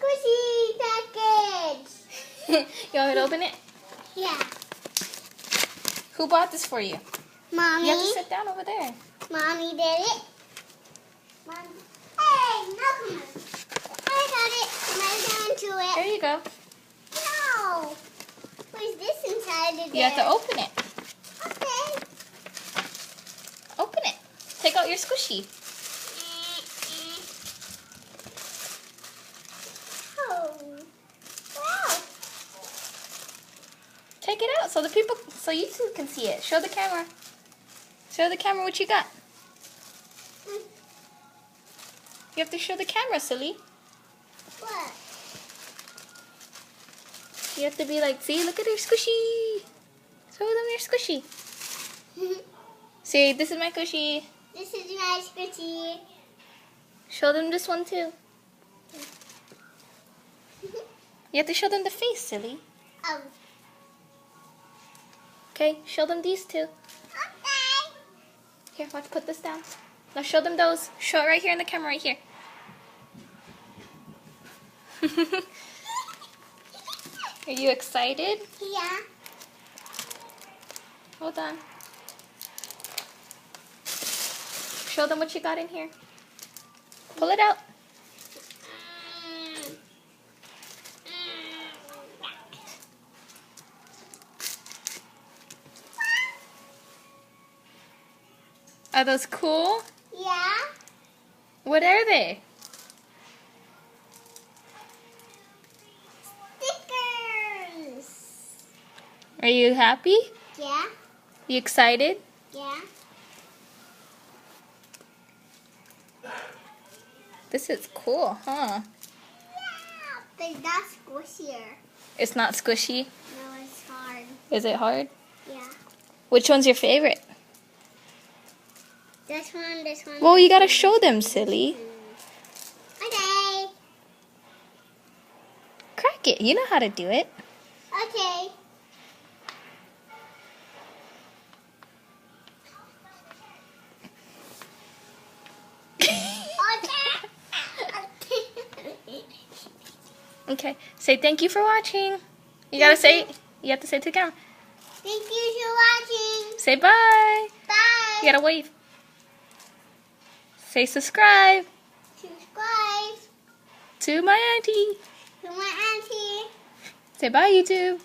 squishy package. You want me to open it? Yeah. Who bought this for you? Mommy. You have to sit down over there. Mommy did it. Mommy. Hey, no, come on. I got it. Am I going to it? There you go. No. Where's this inside of there? You have to open it. Okay. Open it. Take out your squishy. Oh. Wow. Take it out so so you two can see it. Show the camera. Show the camera what you got. You have to show the camera, silly. What? You have to be like, see, look at your squishy. Show them your squishy. See, this is my squishy. This is my squishy. Show them this one too. You have to show them the face, silly. Oh. Okay, show them these two. Okay. Here, let's put this down. Now show them those. Show it right here in the camera, right here. Are you excited? Yeah. Hold on. Show them what you got in here. Pull it out. Are those cool? Yeah. What are they? Stickers. Are you happy? Yeah. You excited? Yeah. This is cool, huh? Yeah. But that's squishier. It's not squishy. No, it's hard. Is it hard? Yeah. Which one's your favorite? This one, this one. Well, you gotta show them, silly. Okay. Crack it. You know how to do it. Okay. Okay. Say thank you for watching. You gotta say. You have to say it to the camera. Thank you for watching. Say bye. Bye. You gotta wave. Say subscribe Subscribe to my auntie. to my auntie. Say bye, YouTube.